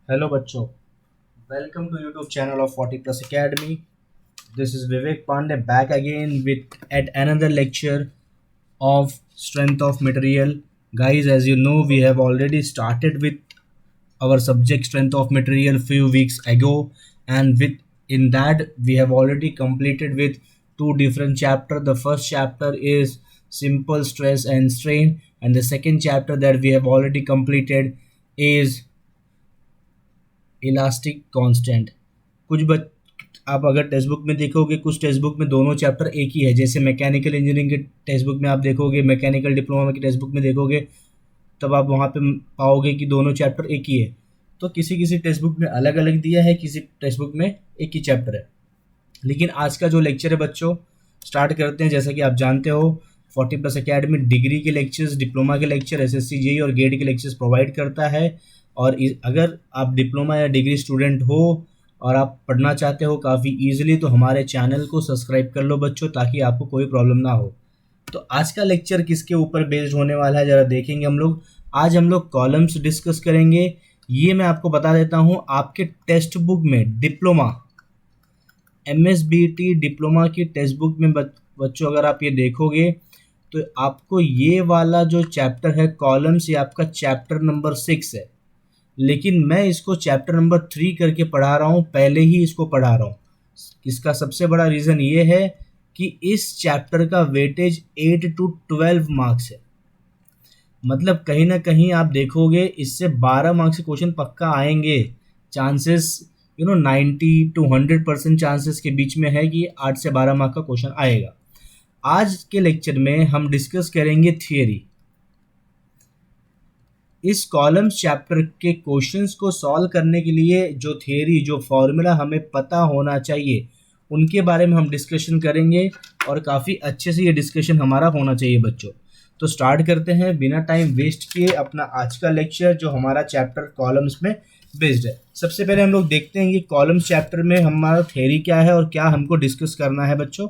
Hello बच्चों, welcome to YouTube channel of 40 plus academy. This is Vivek Pandey back again with at another lecture of strength of material. Guys, as you know, we have already started with our subject strength of material few weeks ago, and with in that we have already completed with two different chapter. The first chapter is simple stress and strain, and the second chapter that we have already completed is elastic constant. कुछ बच आप अगर text book में देखोगे, कुछ text book में दोनों chapter एक ही है. जैसे मैकेनिकल इंजीनियरिंग के टेक्स्ट बुक में आप देखोगे, मैकेनिकल डिप्लोमा की टेक्स्ट बुक में देखोगे, तब आप वहाँ पे पाओगे कि दोनों चैप्टर एक ही है. तो किसी किसी टेक्स्ट बुक में अलग अलग दिया है, किसी टेक्स्ट बुक में एक ही चैप्टर है. लेकिन आज का जो लेक्चर है बच्चों, स्टार्ट करते हैं. जैसा कि आप जानते हो, 40 प्लस अकेडमी डिग्री के लेक्चर्स, डिप्लोमा के लेक्चर, एसएससी जेईई और गेट के लेक्चर्स प्रोवाइड करता है. और अगर आप डिप्लोमा या डिग्री स्टूडेंट हो और आप पढ़ना चाहते हो काफ़ी ईजिली, तो हमारे चैनल को सब्सक्राइब कर लो बच्चों, ताकि आपको कोई प्रॉब्लम ना हो. तो आज का लेक्चर किसके ऊपर बेस्ड होने वाला है, ज़रा देखेंगे हम लोग. आज हम लोग कॉलम्स डिस्कस करेंगे. ये मैं आपको बता देता हूँ, आपके टेक्स्ट बुक में डिप्लोमा, MSBT डिप्लोमा की टेक्स्ट बुक में बच्चों अगर आप ये देखोगे, तो आपको ये वाला जो चैप्टर है कॉलम्स, ये आपका चैप्टर नंबर 6 है. लेकिन मैं इसको चैप्टर नंबर 3 करके पढ़ा रहा हूँ, पहले ही इसको पढ़ा रहा हूँ. इसका सबसे बड़ा रीज़न ये है कि इस चैप्टर का वेटेज 8 to 12 मार्क्स है. मतलब कहीं ना कहीं आप देखोगे इससे 12 मार्क्स के क्वेश्चन पक्का आएंगे. चांसेस 90 to 100% चांसेस के बीच में है कि 8 से 12 मार्क का क्वेश्चन आएगा. आज के लेक्चर में हम डिस्कस करेंगे थियरी. इस कॉलम्स चैप्टर के क्वेश्चंस को सॉल्व करने के लिए जो थियरी, जो फॉर्मूला हमें पता होना चाहिए, उनके बारे में हम डिस्कशन करेंगे. और काफ़ी अच्छे से ये डिस्कशन हमारा होना चाहिए बच्चों. तो स्टार्ट करते हैं बिना टाइम वेस्ट किए अपना आज का लेक्चर, जो हमारा चैप्टर कॉलम्स में बेस्ड है. सबसे पहले हम लोग देखते हैं कि कॉलम्स चैप्टर में हमारा थियरी क्या है और क्या हमको डिस्कस करना है बच्चों.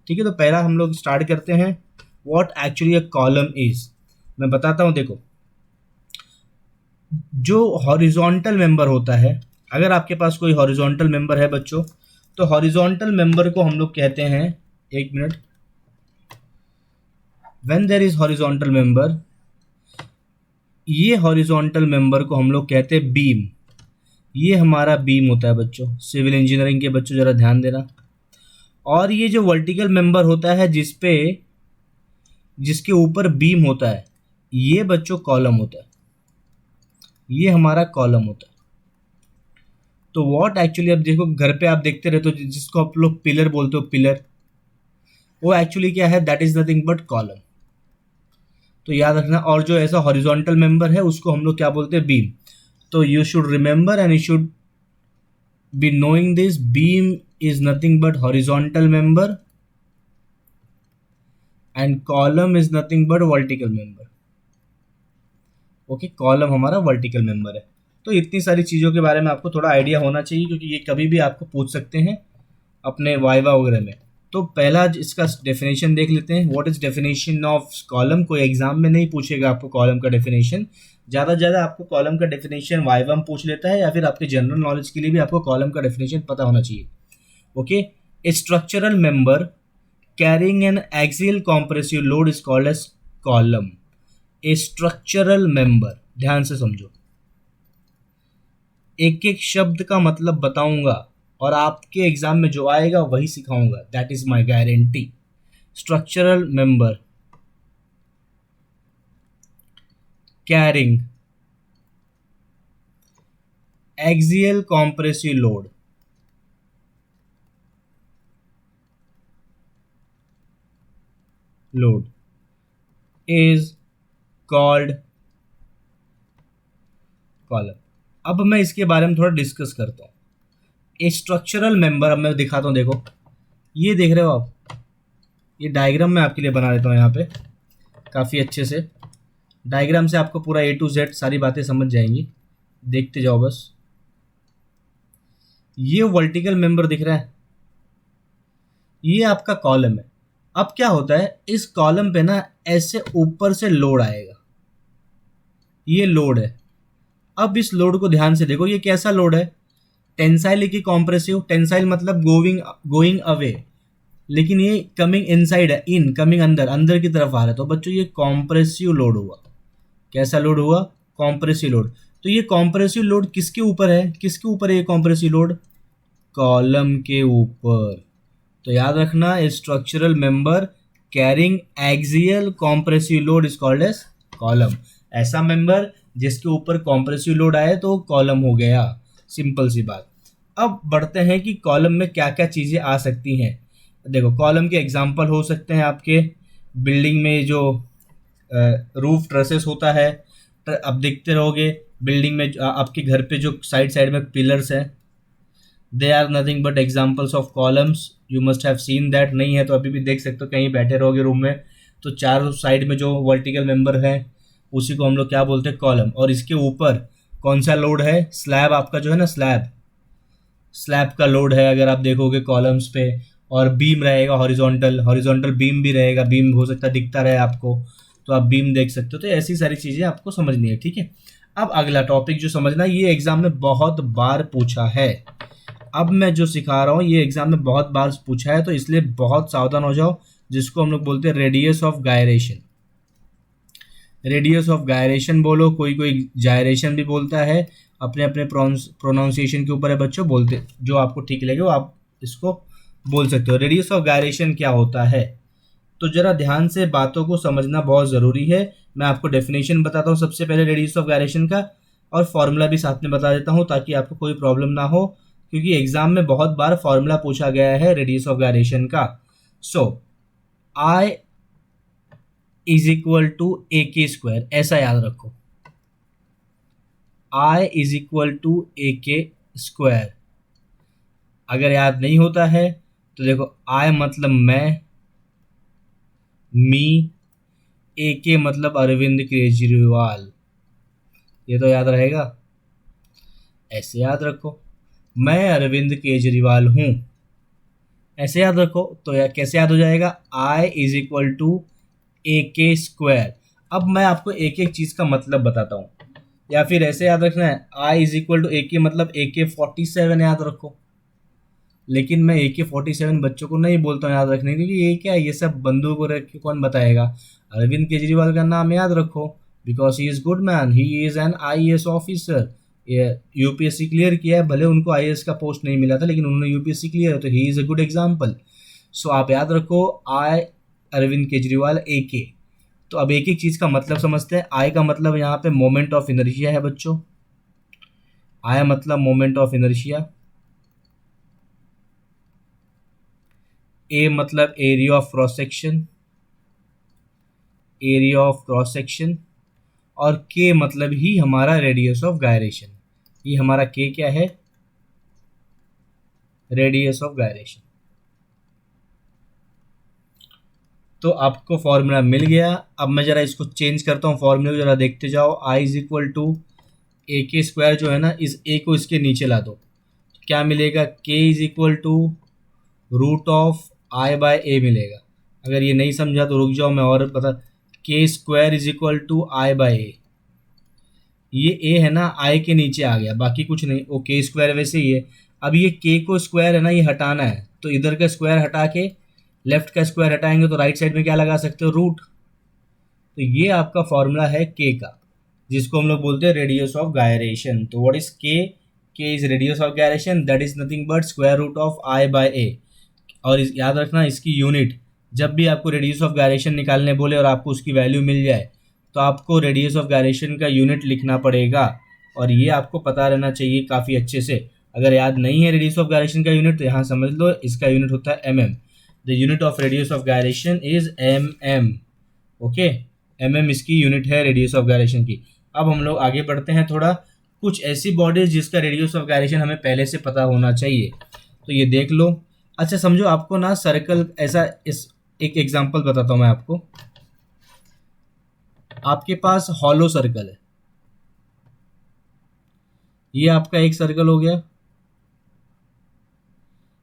ठीक है, तो पहला हम लोग स्टार्ट करते हैं, what actually a column is. मैं बताता हूँ. देखो, जो हॉरिजॉन्टल मेंबर होता है, अगर आपके पास कोई हॉरिजॉन्टल मेंबर है बच्चों, तो हॉरिजॉन्टल मेंबर को हम लोग कहते हैं, एक minute, when there is horizontal member, ये हॉरिजॉन्टल मेंबर को हम लोग कहते हैं बीम. ये हमारा बीम होता है बच्चों. सिविल इंजीनियरिंग के बच्चों ज़रा ध्यान देना. और ये जो वर्टिकल मेंबर होता है जिसके ऊपर बीम होता है, ये बच्चों कॉलम होता है. ये हमारा कॉलम होता है. तो व्हाट एक्चुअली, अब देखो घर पे आप देखते रहते हो जिसको आप लोग पिलर बोलते हो, पिलर, वो एक्चुअली क्या है, that is nothing but column. तो याद रखना. और जो ऐसा हॉरिजॉन्टल मेंबर है उसको हम लोग क्या बोलते हैं, बीम. तो you should remember and you should be knowing this, beam is nothing but horizontal member and column is nothing but vertical member. Okay, column हमारा वर्टिकल मेंबर है. तो इतनी सारी चीज़ों के बारे में आपको थोड़ा आइडिया होना चाहिए, क्योंकि ये कभी भी आपको पूछ सकते हैं अपने वाइवा वगैरह में. तो पहला इसका डेफिनेशन देख लेते हैं. What is definition of column. कोई एग्जाम में नहीं पूछेगा आपको कॉलम का डेफिनेशन. ज़्यादा से ज़्यादा आपको कॉलम का डेफिनेशन वाइवा में पूछ लेता है, या फिर आपके जनरल नॉलेज के लिए भी आपको कॉलम का डेफिनेशन पता होना चाहिए. Okay, a structural member carrying an axial compressive load is called as column. A structural member, ध्यान से समझो, एक एक शब्द का मतलब बताऊंगा और आपके एग्जाम में जो आएगा वही सिखाऊंगा, that is my guarantee. Structural member carrying axial compressive load is called column. अब मैं इसके बारे में थोड़ा डिस्कस करता हूँ. ए स्ट्रक्चरल मेंबर, अब मैं दिखाता हूँ. देखो, ये देख रहे हो आप, ये डायग्राम मैं आपके लिए बना देता हूँ यहाँ पे काफ़ी अच्छे से. डायग्राम से आपको पूरा A to Z सारी बातें समझ जाएंगी. देखते जाओ बस. ये वर्टिकल मेंबर दिख रहा है, ये आपका कॉलम है. अब क्या होता है, इस कॉलम पे ना ऐसे ऊपर से लोड आएगा. ये लोड है. अब इस लोड को ध्यान से देखो, ये कैसा लोड है, टेंसाइल की कॉम्प्रेसिव, टेंसाइल मतलब गोइंग अवे, लेकिन ये कमिंग इनसाइड है, इन कमिंग अंदर, अंदर की तरफ आ रहा है। तो बच्चों ये कॉम्प्रेसिव लोड हुआ। कैसा लोड हुआ? Compressive load. तो ये कॉम्प्रेसिव लोड किसके ऊपर है? किसके ऊपर है ये कॉम्प्रेसिव लोड? कॉलम के ऊपर। तो याद रखना, structural member carrying axial compressive load is called as column. ऐसा मेंबर जिसके ऊपर कॉम्प्रेसिव लोड आए तो कॉलम हो गया। सिंपल सी बात। अब बढ़ते हैं कि कॉलम में क्या क्या चीज़ें आ सकती हैं। देखो, कॉलम के एग्जांपल हो सकते हैं आपके बिल्डिंग में जो रूफ ट्रसेस होता है, अब देखते रहोगे बिल्डिंग में आपके घर पे जो साइड साइड में पिलर्स हैं, they are nothing but examples of columns. You must have seen that. नहीं है तो अभी भी देख सकते हो, कहीं बैठे रहोगे रूम में तो चारों साइड में जो वर्टिकल मेंबर है उसी को हम लोग क्या बोलते हैं? कॉलम। और इसके ऊपर कौन सा लोड है? स्लैब आपका जो है ना, स्लैब का लोड है अगर आप देखोगे कॉलम्स पे। और बीम रहेगा, हॉरिजॉन्टल बीम भी रहेगा, बीम हो सकता है दिखता रहे आपको, तो आप बीम देख सकते हो। तो ऐसी सारी चीज़ें आपको समझनी है, ठीक है। अब अगला टॉपिक जो समझना, ये एग्जाम में बहुत बार पूछा है। अब मैं जो सिखा रहा हूँ ये एग्जाम में बहुत बार पूछा है, तो इसलिए बहुत सावधान हो जाओ, जिसको हम लोग बोलते हैं radius of gyration. Radius of gyration बोलो, कोई कोई जायरेशन भी बोलता है, अपने अपने प्रोनाउंसिएशन के ऊपर है बच्चों, बोलते जो आपको ठीक लगे वो आप इसको बोल सकते हो। रेडियस ऑफ गायरेशन क्या होता है? तो जरा ध्यान से बातों को समझना बहुत ज़रूरी है। मैं आपको डेफिनेशन बताता हूँ सबसे पहले रेडियस ऑफ गायरेशन का, और फॉर्मूला भी साथ में बता देता हूँ ताकि आपको कोई प्रॉब्लम ना हो, क्योंकि एग्जाम में बहुत बार फॉर्मूला पूछा गया है रेडियस ऑफ गायरेशन का। सो आई इज इक्वल टू ए के स्क्वायर, ऐसा याद रखो, आई इज इक्वल टू ए के स्क्वायर। अगर याद नहीं होता है तो देखो, आई मतलब मैं, मी, ए के मतलब अरविंद केजरीवाल, ये तो याद रहेगा। ऐसे याद रखो, मैं अरविंद केजरीवाल हूँ, ऐसे याद रखो। तो या कैसे याद हो जाएगा? आई इज इक्वल टू ए के स्क्वायर। अब मैं आपको एक एक चीज़ का मतलब बताता हूँ, या फिर ऐसे याद रखना है, आई इज इक्वल टू ए के मतलब AK-47 याद रखो। लेकिन मैं AK-47 बच्चों को नहीं बोलता हूँ याद रखने के लिए, ये क्या है, ये सब बंदूक को रख के कौन बताएगा। अरविंद केजरीवाल का नाम याद रखो, because he is good man, he is an IAS officer. ये UPSC क्लियर किया है, भले उनको IAS का पोस्ट नहीं मिला था लेकिन उन्होंने UPSC क्लियर है, तो he is a good example. So आप याद रखो, आई अरविंद केजरीवाल AK। तो अब एक एक चीज़ का मतलब समझते हैं। आई का मतलब यहाँ पे मोमेंट ऑफ इनर्शिया है बच्चों, आई मतलब मोमेंट ऑफ इनर्शिया। ए मतलब area of cross section, area of cross section. और के मतलब ही हमारा रेडियस ऑफ गायरेशन। ये हमारा के क्या है? Radius of gyration. तो आपको फॉर्मूला मिल गया। अब मैं जरा इसको चेंज करता हूँ, फॉर्मूले को जरा देखते जाओ। आई इज इक्वल टू ए के स्क्वायर जो है ना, इस ए को इसके नीचे ला दो, क्या मिलेगा? K is equal to root of I by A मिलेगा। अगर ये नहीं समझा तो रुक जाओ, मैं और बता। K square is equal to I by A, ये ए है ना, आई के नीचे आ गया, बाकी कुछ नहीं, वो के स्क्वायर वैसे ही है। अब ये के को स्क्वायर है ना, ये हटाना है, तो इधर का स्क्वायर हटा के लेफ्ट का स्क्वायर हटाएंगे तो राइट साइड में क्या लगा सकते हो? रूट। तो ये आपका फॉर्मूला है के का, जिसको हम लोग बोलते हैं रेडियस ऑफ गायरेशन। तो what is K? K is radius of gyration, that is nothing but square root of I by A. और याद रखना इसकी यूनिट, जब भी आपको रेडियस ऑफ गायरेशन निकालने बोले और आपको उसकी वैल्यू मिल जाए तो आपको रेडियस ऑफ गायरेशन का यूनिट लिखना पड़ेगा, और ये आपको पता रहना चाहिए काफ़ी अच्छे से। अगर याद नहीं है रेडियस ऑफ गायरेशन का यूनिट तो यहाँ समझ लो, इसका यूनिट होता है mm। The unit of radius of gyration is mm। Okay, mm इसकी यूनिट है रेडियस ऑफ गायरेशन की। अब हम लोग आगे बढ़ते हैं थोड़ा, कुछ ऐसी बॉडीज जिसका रेडियस ऑफ गायरेशन हमें पहले से पता होना चाहिए। तो ये देख लो। अच्छा समझो, आपको ना सर्कल ऐसा, इस एक एग्जांपल बताता हूँ मैं आपको। आपके पास हॉलो सर्कल है, ये आपका एक सर्कल हो गया,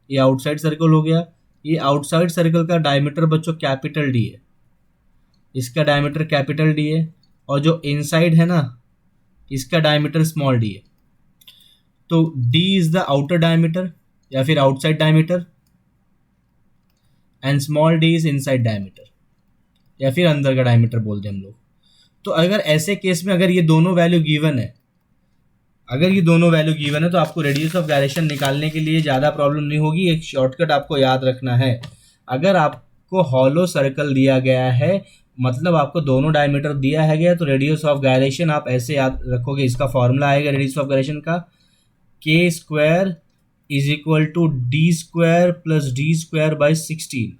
ये आउटसाइड सर्कल हो गया। ये आउटसाइड सर्कल का डायमीटर बच्चों कैपिटल डी है, इसका डायमीटर कैपिटल डी है। और जो इनसाइड है ना, इसका डायमीटर स्मॉल डी है, तो D is the outer diameter या फिर outside diameter and small D is inside diameter या फिर अंदर का डायमीटर बोलते हैं हम लोग। तो अगर ऐसे केस में अगर ये दोनों वैल्यू गिवन है, तो आपको रेडियस ऑफ गायरेशन निकालने के लिए ज़्यादा प्रॉब्लम नहीं होगी। एक शॉर्टकट आपको याद रखना है, अगर आपको हॉलो सर्कल दिया गया है, मतलब आपको दोनों डायमीटर दिया है गया, तो रेडियस ऑफ गायरेशन आप ऐसे याद रखोगे, इसका फॉर्मूला आएगा रेडियस ऑफ गायरेशन का K square is equal to D square plus D square by 16।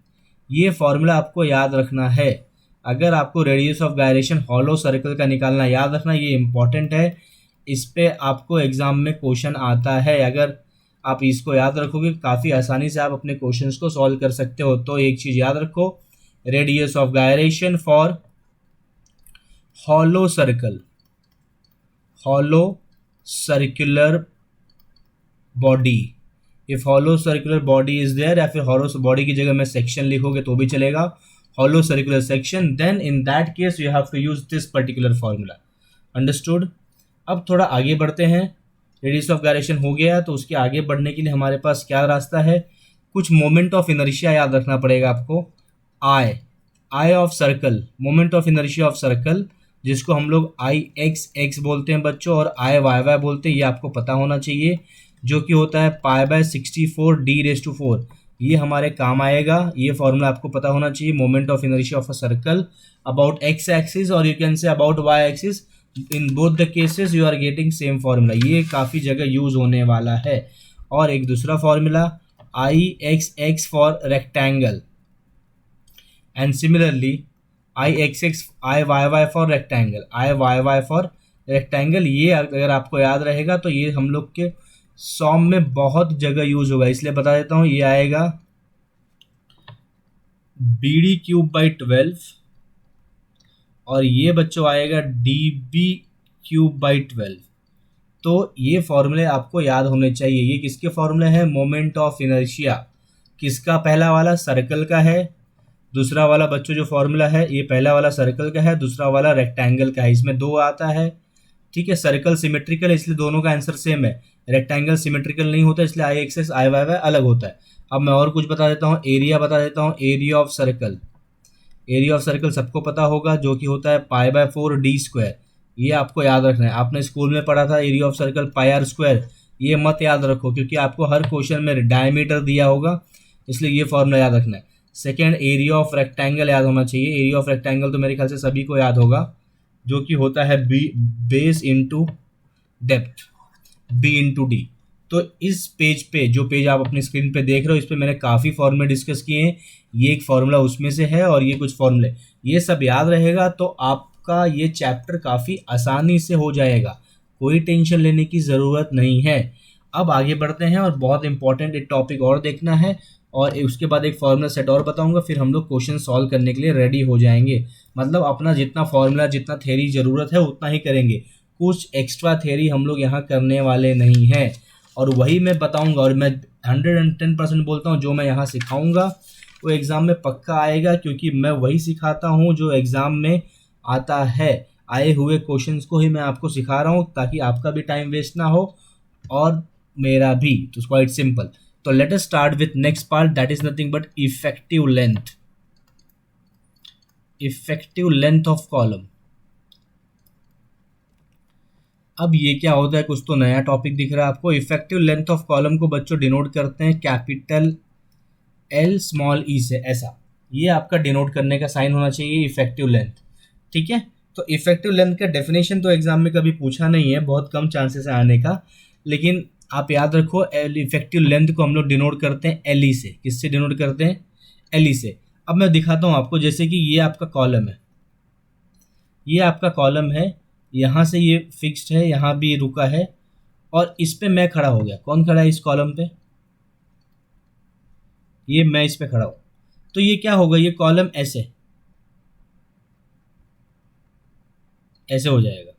ये फॉर्मूला आपको याद रखना है। अगर आपको radius of gyration hollow circle का निकालना, याद रखना ये इंपॉर्टेंट है, इस पे आपको एग्जाम में क्वेश्चन आता है। अगर आप इसको याद रखोगे काफ़ी आसानी से आप अपने क्वेश्चंस को सॉल्व कर सकते हो। तो एक चीज़ याद रखो, radius of gyration for hollow circular body, if hollow circular body is there, या फिर हॉलो बॉडी की जगह में सेक्शन लिखोगे तो भी चलेगा, hollow circular section, then in that case you have to use this particular formula. Understood. अब थोड़ा आगे बढ़ते हैं। रेडियस ऑफ गायरेशन हो गया, तो उसके आगे बढ़ने के लिए हमारे पास क्या रास्ता है, कुछ मोमेंट ऑफ इनर्शिया याद रखना पड़ेगा आपको। I of circle, moment of inertia of circle, जिसको हम लोग आई एक्स एक्स बोलते हैं बच्चों, और आई वाई वाई बोलते हैं, ये आपको पता होना चाहिए, जो कि होता है π/64 d⁴। ये हमारे काम आएगा, ये फॉर्मूला आपको पता होना चाहिए। Moment of inertia of a circle about X axis और you can say about Y axis, in both the cases you are getting same formula. ये काफ़ी जगह यूज होने वाला है। और एक दूसरा formula I X X for rectangle and similarly I X X I Y Y for rectangle, I Y Y for rectangle. ये अगर आपको याद रहेगा तो ये हम लोग के सॉम में बहुत जगह यूज होगा, इसलिए बता देता हूँ। ये आएगा BD³/12 और ये बच्चों आएगा DB³/12। तो ये फॉर्मूले आपको याद होने चाहिए। ये किसके फॉर्मूले हैं, मोमेंट ऑफ इनर्शिया। किसका, पहला वाला सर्कल का है, दूसरा वाला बच्चों जो फॉर्मूला है ये पहला वाला सर्कल का है, दूसरा वाला रेक्टेंगल का है। इसमें दो आता है, ठीक है। सर्कल सिमेट्रिकल है इसलिए दोनों का आंसर सेम है, रेक्टेंगल सिमेट्रिकल नहीं होता इसलिए आई एक्सेस आई वाई वाई अलग होता है। अब मैं और कुछ बता देता हूँ, एरिया बता देता हूँ। Area of circle, area of circle सबको पता होगा, जो कि होता है π/4 d²। ये आपको याद रखना है, आपने स्कूल में पढ़ा था एरिया ऑफ सर्कल πr²। ये मत याद रखो क्योंकि आपको हर क्वेश्चन में डायमीटर दिया होगा, इसलिए ये फॉर्मूला याद रखना है। सेकेंड, एरिया ऑफ रेक्टेंगल याद होना चाहिए। एरिया ऑफ रेक्टेंगल तो मेरे ख्याल से सभी को याद होगा, जो कि होता है बेस इंटू डेप्थ, B/D। तो इस पेज पे, जो पेज आप अपनी स्क्रीन पे देख रहे हो, इस पे मैंने काफ़ी फॉर्मूले डिस्कस किए हैं। ये एक फॉर्मूला उसमें से है और ये कुछ फॉर्मूले, ये सब याद रहेगा तो आपका ये चैप्टर काफ़ी आसानी से हो जाएगा, कोई टेंशन लेने की ज़रूरत नहीं है। अब आगे बढ़ते हैं और बहुत इंपॉर्टेंट एक टॉपिक और देखना है, और उसके बाद एक फॉर्मूला सेट और बताऊंगा, फिर हम लोग क्वेश्चन सॉल्व करने के लिए रेडी हो जाएंगे। मतलब अपना जितना फॉर्मूला, जितना थ्योरी ज़रूरत है उतना ही करेंगे, कुछ एक्स्ट्रा थ्योरी हम लोग यहाँ करने वाले नहीं हैं। और वही मैं बताऊंगा, और मैं 110% बोलता हूँ, जो मैं यहाँ सिखाऊंगा वो एग्ज़ाम में पक्का आएगा, क्योंकि मैं वही सिखाता हूँ जो एग्ज़ाम में आता है। आए हुए क्वेश्चंस को ही मैं आपको सिखा रहा हूँ, ताकि आपका भी टाइम वेस्ट ना हो और मेरा भी। तो क्वाइट सिंपल। तो let us start with next part, that is nothing but effective length. Effective length of column. अब ये क्या होता है, कुछ तो नया टॉपिक दिख रहा है आपको। इफेक्टिव लेंथ ऑफ कॉलम को बच्चों डिनोट करते हैं कैपिटल L स्मॉल e से, ऐसा। ये आपका डिनोट करने का साइन होना चाहिए, इफेक्टिव लेंथ, ठीक है। तो इफेक्टिव लेंथ का डेफिनेशन तो एग्जाम में कभी पूछा नहीं है, बहुत कम चांसेस है आने का, लेकिन आप याद रखो इफेक्टिव लेंथ को हम लोग डिनोट करते हैं LE से। किससे डिनोट करते हैं, LE से। अब मैं दिखाता हूँ आपको, जैसे कि ये आपका कॉलम है, ये आपका कॉलम है, यहाँ से ये फिक्स्ड है, यहाँ भी रुका है, और इस पे मैं खड़ा हो गया। कौन खड़ा है इस कॉलम पे, ये मैं इस पे खड़ा हूँ। तो ये क्या होगा, ये कॉलम ऐसे ऐसे हो जाएगा।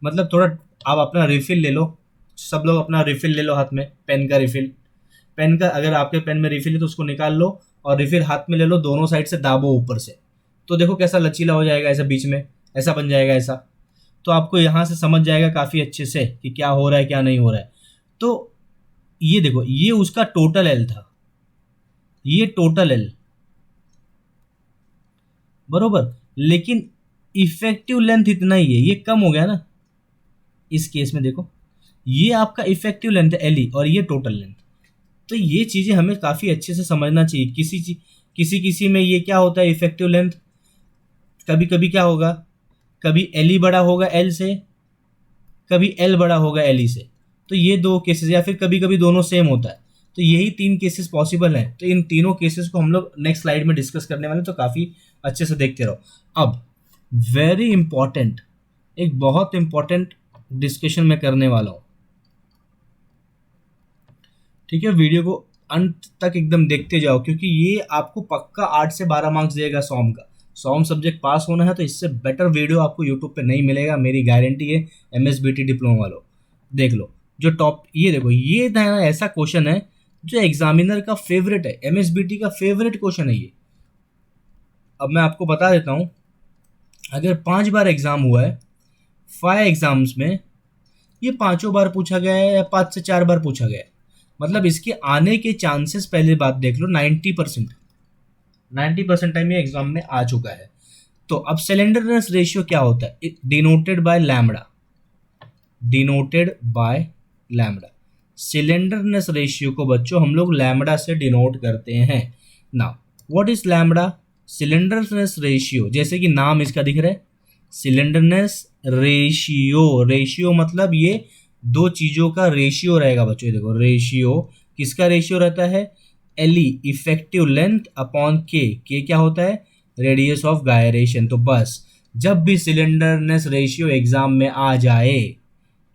मतलब थोड़ा आप अपना रिफिल ले लो, सब लोग अपना रिफिल ले लो हाथ में, पेन का रिफिल। पेन का अगर आपके पेन में रिफिल है तो उसको निकाल लो और रिफिल हाथ में ले लो, दोनों साइड से दाबो ऊपर से, तो देखो कैसा लचीला हो जाएगा, ऐसा बीच में ऐसा बन जाएगा ऐसा। तो आपको यहाँ से समझ जाएगा काफ़ी अच्छे से कि क्या हो रहा है क्या नहीं हो रहा है। तो ये देखो, ये उसका टोटल एल था, ये टोटल एल, बरोबर, लेकिन इफेक्टिव लेंथ इतना ही है, ये कम हो गया ना इस केस में। देखो ये आपका इफेक्टिव लेंथ है एल ई, और ये टोटल लेंथ। तो ये चीज़ें हमें काफ़ी अच्छे से समझना चाहिए। किसी किसी में ये क्या होता है इफेक्टिव लेंथ, कभी कभी क्या होगा, कभी एल ई बड़ा होगा एल से, कभी एल बड़ा होगा एल ई से। तो ये दो केसेस, या फिर कभी कभी दोनों सेम होता है। तो यही तीन केसेस पॉसिबल हैं। तो इन तीनों केसेस को हम लोग नेक्स्ट स्लाइड में डिस्कस करने वाले, तो काफ़ी अच्छे से देखते रहो। अब वेरी इंपॉर्टेंट, एक बहुत इंपॉर्टेंट डिस्कशन मैं करने वाला हूँ, ठीक है। वीडियो को अंत तक एकदम देखते जाओ, क्योंकि ये आपको पक्का 8 से 12 मार्क्स देगा सॉम का। सॉम सब्जेक्ट पास होना है तो इससे बेटर वीडियो आपको यूट्यूब पे नहीं मिलेगा, मेरी गारंटी है। एमएसबीटी डिप्लोमा वालों देख लो, जो टॉप, ये देखो, ये ना ऐसा क्वेश्चन है जो एग्जामिनर का फेवरेट है, एमएसबीटी का फेवरेट क्वेश्चन है ये। अब मैं आपको बता देता हूँ, अगर 5 बार एग्जाम हुआ है 5 एग्जाम्स में, ये 5 बार पूछा गया है या 5 से 4 बार पूछा गया है, मतलब इसके आने के चांसेस, पहले बात देख लो, 90%, 90% टाइम ये एग्जाम में आ चुका है। तो अब सिलेंडरनेस रेशियो क्या होता है, denoted by lambda, denoted by lambda. Slenderness ratio को बच्चों हम लोग लैम्बडा से डिनोट करते हैं। Now what is lambda? Slenderness ratio, जैसे कि नाम इसका दिख रहा है, सिलेंडरनेस रेशियो, रेशियो मतलब ये दो चीज़ों का रेशियो रहेगा बच्चों। देखो रेशियो, किसका रेशियो रहता है? एल ई, इफेक्टिव लेंथ अपॉन के क्या होता है? Radius of gyration. तो बस जब भी सिलेंडरनेस रेशियो एग्जाम में आ जाए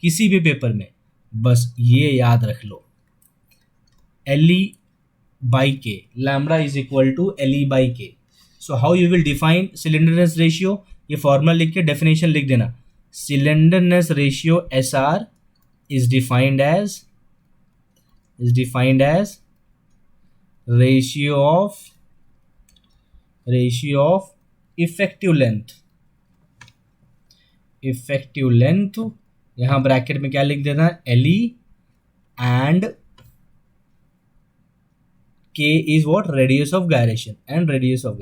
किसी भी पेपर में, बस ये याद रख लो, L E by K, lambda is equal to L E by K. So how you will define slenderness ratio? ये फॉर्मूला लिख के डेफिनेशन लिख देना। Slenderness ratio S R is defined as ratio of effective length, यहां bracket में क्या लिख देना है? L E, and K is what? Radius of gyration, and radius of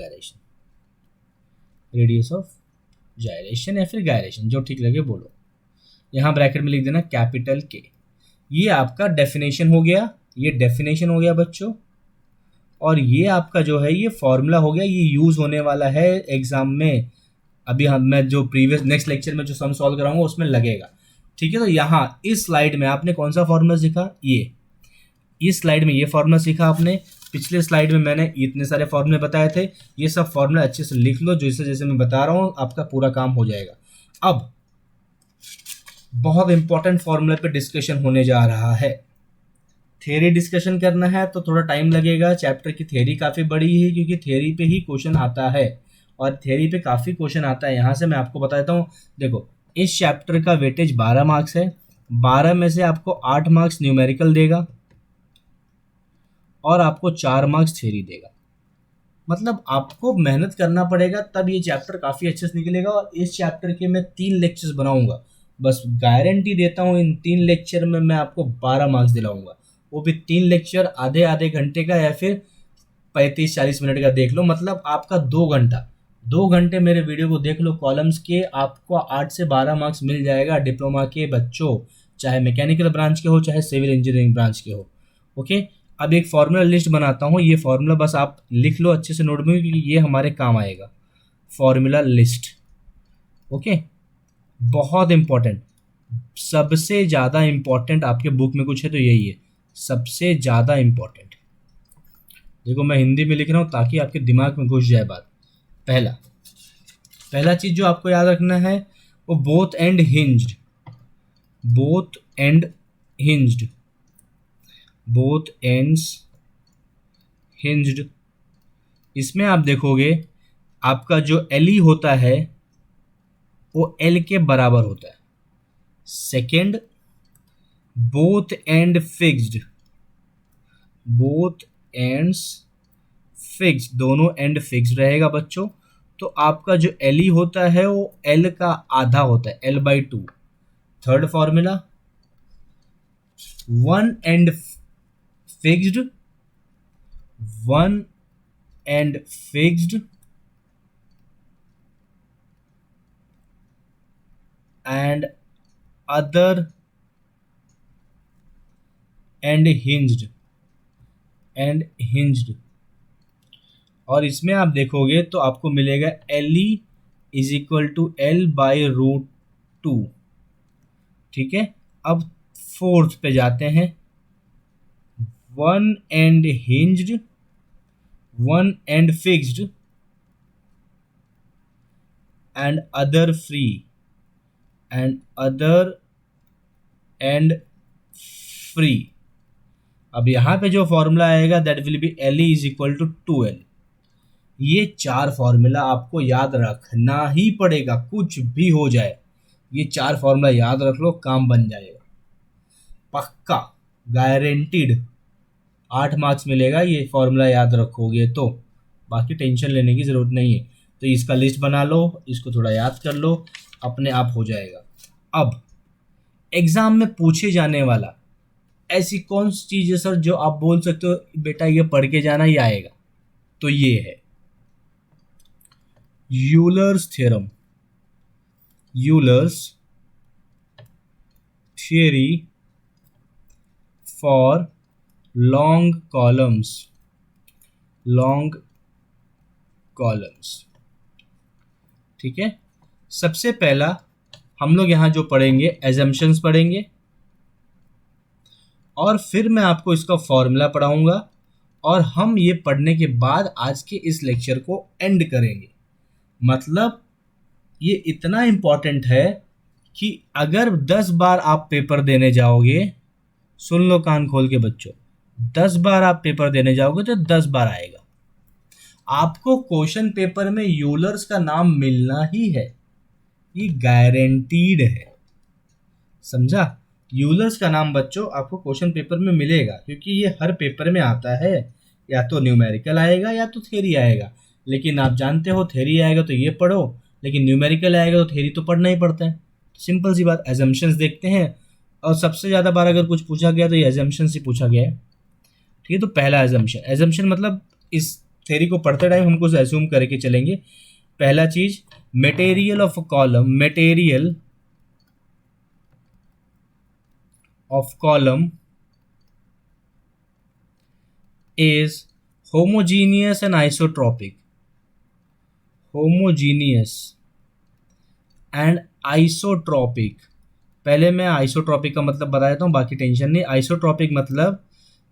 gyration या फिर गायरेशन, जो ठीक लगे बोलो। यहाँ ब्रैकेट में लिख देना कैपिटल के। ये आपका डेफिनेशन हो गया, ये डेफिनेशन हो गया बच्चों, और ये आपका जो है ये फॉर्मूला हो गया, ये यूज़ होने वाला है एग्जाम में। अभी मैं जो प्रीवियस नेक्स्ट लेक्चर में जो सम सॉल्व कराऊंगा उसमें लगेगा, ठीक है। तो यहाँ इस स्लाइड में आपने कौन सा फॉर्मूला सीखा? ये इस स्लाइड में ये फॉर्मूला सीखा आपने। पिछले स्लाइड में मैंने इतने सारे फॉर्मूले बताए थे, ये सब फॉर्मूला अच्छे से लिख लो, जैसे जैसे मैं बता रहा हूँ आपका पूरा काम हो जाएगा। अब बहुत इंपॉर्टेंट फॉर्मूले पे डिस्कशन होने जा रहा है। थ्योरी डिस्कशन करना है तो थोड़ा टाइम लगेगा, चैप्टर की थ्योरी काफ़ी बड़ी है, क्योंकि थ्योरी पे ही क्वेश्चन आता है, और थ्योरी पे काफ़ी क्वेश्चन आता है। यहाँ से मैं आपको बता देता हूँ, देखो इस चैप्टर का वेटेज 12 मार्क्स है, 12 में से आपको 8 मार्क्स न्यूमेरिकल देगा और आपको 4 मार्क्स थ्योरी देगा। मतलब आपको मेहनत करना पड़ेगा, तब ये चैप्टर काफ़ी अच्छे से निकलेगा। और इस चैप्टर के मैं 3 लेक्चर्स बनाऊंगा, बस गारंटी देता हूँ, इन 3 लेक्चर में मैं आपको 12 मार्क्स दिलाऊंगा। वो भी 3 लेक्चर आधे आधे घंटे का या फिर 35-40 मिनट का, देख लो, मतलब आपका 2 घंटे मेरे वीडियो को देख लो कॉलम्स के, आपको 8 से 12 मार्क्स मिल जाएगा डिप्लोमा के बच्चों, चाहे मैकेनिकल ब्रांच के हो चाहे सिविल इंजीनियरिंग ब्रांच के हो। ओके, अब एक फॉर्मूला लिस्ट बनाता हूँ, ये फॉर्मूला बस आप लिख लो अच्छे से नोट में, क्योंकि ये हमारे काम आएगा। फॉर्मूला लिस्ट, ओके, बहुत इंपॉर्टेंट, सबसे ज़्यादा इंपॉर्टेंट आपके बुक में कुछ है तो यही है, सबसे ज़्यादा इंपॉर्टेंट। देखो मैं हिंदी में लिख रहा हूँ ताकि आपके दिमाग में घुस जाए बात। पहला चीज़ जो आपको याद रखना है वो both and hinged, both ends hinged. इसमें आप देखोगे आपका जो एल ई होता है वो एल के बराबर होता है। Second, both and fixed, both ends fixed, दोनों एंड फिक्स्ड रहेगा बच्चों। तो आपका जो एल ई होता है वो एल का आधा होता है, L/2। Third formula, one and fixed, one and fixed and other and hinged. और इसमें आप देखोगे तो आपको मिलेगा LE = L/√2। ठीक है, अब फोर्थ पे जाते हैं, one and hinged, one and fixed and other free and other and free. अब यहाँ पे जो फॉर्मूला आएगा that will be LE = 2L। ये चार फॉर्मूला आपको याद रखना ही पड़ेगा, कुछ भी हो जाए ये चार फॉर्मूला याद रख लो, काम बन जाएगा पक्का, गारंटीड। 8 मार्क्स मिलेगा ये फॉर्मूला याद रखोगे तो, बाकी टेंशन लेने की ज़रूरत नहीं है। तो इसका लिस्ट बना लो, इसको थोड़ा याद कर लो, अपने आप हो जाएगा। अब एग्ज़ाम में पूछे जाने वाला ऐसी कौन सी चीज़ है सर जो आप बोल सकते हो बेटा ये पढ़ के जाना ही आएगा, तो ये है Euler's theorem, Euler's theory for long columns. ठीक है, सबसे पहला हम लोग यहाँ जो पढ़ेंगे एजम्पशंस पढ़ेंगे, और फिर मैं आपको इसका फॉर्मूला पढ़ाऊंगा, और हम ये पढ़ने के बाद आज के इस लेक्चर को एंड करेंगे। मतलब ये इतना इम्पॉर्टेंट है कि अगर 10 बार आप पेपर देने जाओगे, सुन लो कान खोल के बच्चों, 10 बार आप पेपर देने जाओगे तो 10 बार आएगा। आपको क्वेश्चन पेपर में यूलर्स का नाम मिलना ही है, ये गारंटीड है, समझा। यूलर्स का नाम बच्चों आपको क्वेश्चन पेपर में मिलेगा, क्योंकि ये हर पेपर में आता है, या तो न्यूमेरिकल आएगा या तो थ्योरी आएगा। लेकिन आप जानते हो थ्योरी आएगा तो ये पढ़ो, लेकिन न्यूमेरिकल आएगा तो थ्योरी तो पढ़ना ही पड़ता है। सिंपल सी बात, एजम्पशंस देखते हैं, और सबसे ज़्यादा बार अगर कुछ पूछा गया तो ये एजम्पशन से पूछा गया है। ठीक है, तो पहला एजम्पशन मतलब इस थ्योरी को पढ़ते टाइम हमको एज्यूम करके चलेंगे। पहला चीज, material of column is homogeneous and isotropic, पहले मैं आइसोट्रॉपिक का मतलब बता देता हूँ, बाकी टेंशन नहीं। आइसोट्रॉपिक मतलब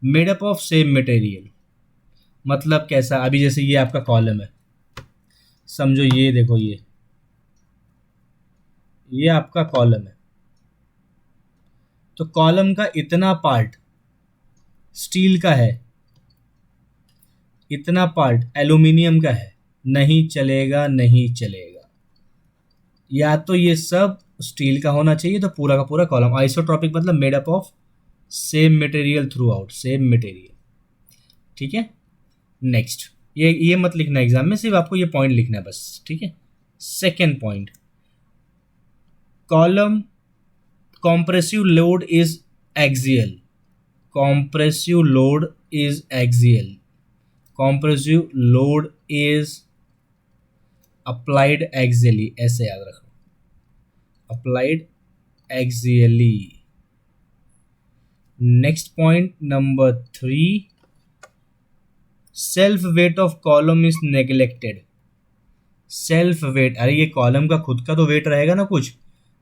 made up of same material. मतलब कैसा, अभी जैसे ये आपका कॉलम है, समझो, ये देखो, ये आपका कॉलम है, तो कॉलम का इतना पार्ट स्टील का है, इतना पार्ट एल्यूमिनियम का है, नहीं चलेगा, नहीं चलेगा। या तो ये सब स्टील का होना चाहिए, तो पूरा का पूरा कॉलम। आइसोट्रॉपिक मतलब made up of same material through out, same material. ठीक है, नेक्स्ट, ये मत लिखना एग्जाम में, सिर्फ आपको ये पॉइंट लिखना है बस। ठीक है, second point, column compressive load is axial, compressive load is axial, compressive load is applied axially, ऐसे याद रखो, applied axially। next point number 3, self weight of column is neglected। Self weight, अरे ये कॉलम का खुद का तो वेट रहेगा ना कुछ,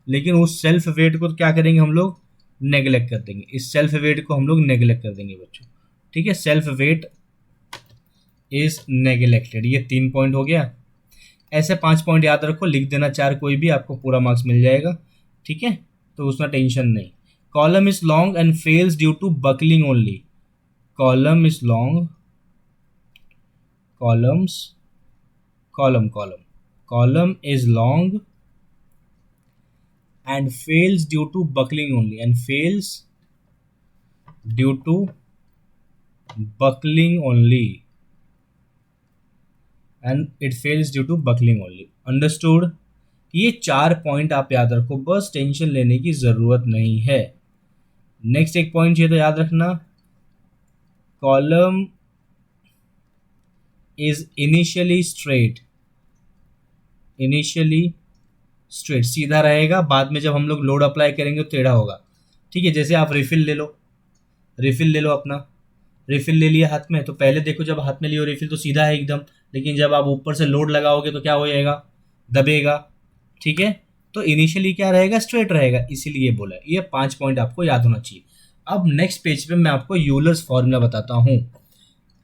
लेकिन उस सेल्फ वेट को क्या करेंगे हम लोग, नेगलेक्ट कर देंगे। इस सेल्फ वेट को हम लोग नेगलेक्ट कर देंगे बच्चों। ठीक है, सेल्फ वेट इज नेगलेक्टेड। ये 3 पॉइंट हो गया। ऐसे 5 पॉइंट याद रखो, लिख देना 4 कोई भी, आपको पूरा मार्क्स मिल जाएगा। ठीक है, तो उसमें टेंशन नहीं। Column is long and fails due to buckling only. Column is long, column is long and fails due to buckling only, and fails due to buckling only, and it fails due to buckling only. Understood? ये 4 point आप याद रखो, बस tension लेने की ज़रूरत नहीं है। नेक्स्ट एक पॉइंट ये तो याद रखना, column is initially straight, initially straight सीधा रहेगा, बाद में जब हम लोग लोड अप्लाई करेंगे तो टेढ़ा होगा। ठीक है, जैसे आप रिफिल ले लो, रिफिल ले लो अपना, रिफिल ले लिया हाथ में, तो पहले देखो जब हाथ में लियो रिफिल तो सीधा है एकदम, लेकिन जब आप ऊपर से लोड लगाओगे तो क्या हो जाएगा, दबेगा। ठीक है, तो इनिशियली क्या रहेगा, स्ट्रेट रहेगा, इसीलिए बोला। ये 5 पॉइंट आपको याद होना चाहिए। अब नेक्स्ट पेज पे मैं आपको यूलर्स फॉर्मूला बताता हूँ।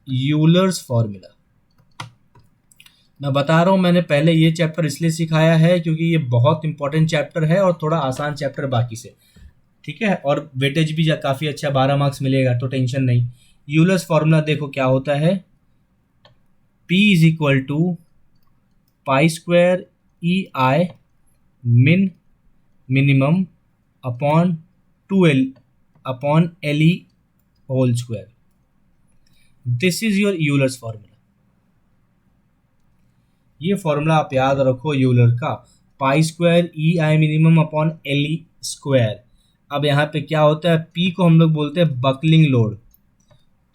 यूलर्स फॉर्मूला मैं बता रहा हूँ, मैंने पहले ये चैप्टर इसलिए सिखाया है क्योंकि ये बहुत इंपॉर्टेंट चैप्टर है और थोड़ा आसान चैप्टर बाकी से। ठीक है, और वेटेज भी काफ़ी अच्छा, 12 मार्क्स मिलेगा, तो टेंशन नहीं। यूलर्स फॉर्मूला देखो क्या होता है, P is equal to pi square E I min minimum upon 2L upon LE whole square. This is your Euler's formula. ये फॉर्मूला आप याद रखो यूलर का, pi square E I minimum upon LE square. अब यहाँ पे क्या होता है, P को हम लोग बोलते हैं बकलिंग लोड,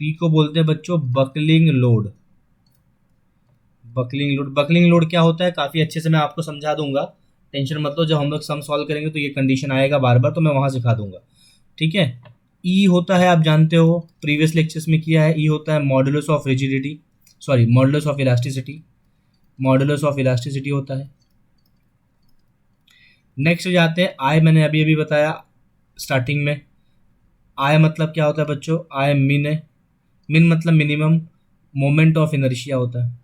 P को बोलते हैं बच्चों buckling load. Buckling load, buckling load क्या होता है काफ़ी अच्छे से मैं आपको समझा दूंगा, टेंशन मत लो। जब हम लोग सम सॉल्व करेंगे तो ये कंडीशन आएगा बार बार, तो मैं वहाँ सिखा दूंगा। ठीक है, E होता है, आप जानते हो प्रीवियस लेक्चर्स में किया है, E होता है modulus of rigidity, sorry modulus of elasticity, modulus of elasticity होता है। नेक्स्ट जाते हैं आई, मैंने अभी अभी बताया स्टार्टिंग में। आई मतलब क्या होता है बच्चों, आई मिन है, मिन मतलब मिनिमम, मोमेंट ऑफ इनर्शिया होता है।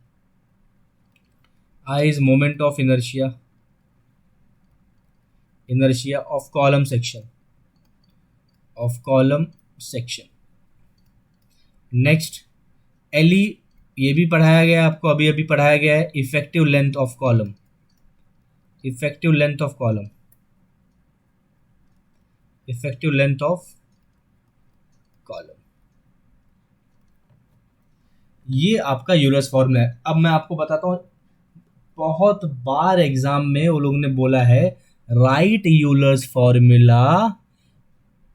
I is moment of inertia, inertia of column section, of column section. Next LE, ये भी पढ़ाया गया है आपको, अभी अभी पढ़ाया गया है, effective length of column, effective length of column, effective length of column. ये आपका यूलर्स फॉर्मूला है। अब मैं आपको बताता हूँ, बहुत बार एग्जाम में वो लोग ने बोला है right Euler's formula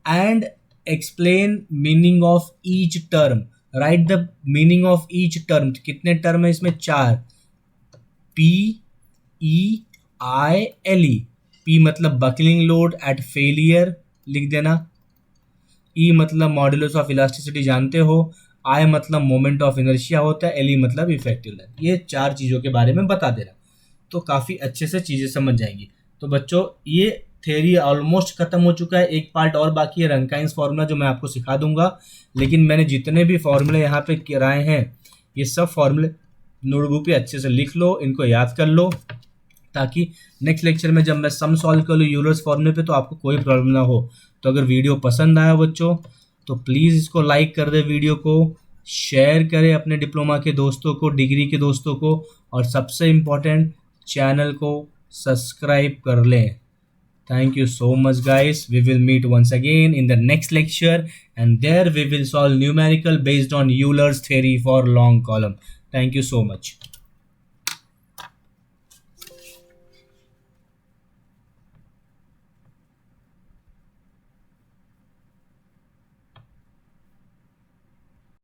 and explain meaning of each term, right the meaning of each term. कितने टर्म है इसमें, 4, PEILE। P मतलब बकलिंग लोड एट फेलियर, लिख देना। E मतलब मॉडुलस ऑफ इलास्टिसिटी जानते हो, I मतलब मोमेंट ऑफ इनर्शिया होता है, LE मतलब इफेक्टिव लेंथ। ये 4 चीज़ों के बारे में बता देना, तो काफ़ी अच्छे से चीज़ें समझ जाएंगी। तो बच्चों ये थ्योरी ऑलमोस्ट खत्म हो चुका है, एक पार्ट और बाकी है रंकाइंस फार्मूला, जो मैं आपको सिखा दूंगा। लेकिन मैंने जितने भी फार्मूले यहाँ पे कराए हैं, ये सब फार्मूले नोटबुक पे अच्छे से लिख लो, इनको याद कर लो, ताकि नेक्स्ट लेक्चर में जब मैं सम सॉल्व कर लूँ यूलर्स फॉर्मूले पे तो आपको कोई प्रॉब्लम ना हो। तो अगर वीडियो पसंद आया बच्चों तो प्लीज़ इसको लाइक कर दे, वीडियो को शेयर करें अपने डिप्लोमा के दोस्तों को, डिग्री के दोस्तों को, और सबसे इम्पोर्टेंट चैनल को सब्सक्राइब कर लें। Thank you so much guys. We will meet once again in the next lecture, and there we will solve numerical based on Euler's theory for long column. Thank you so much.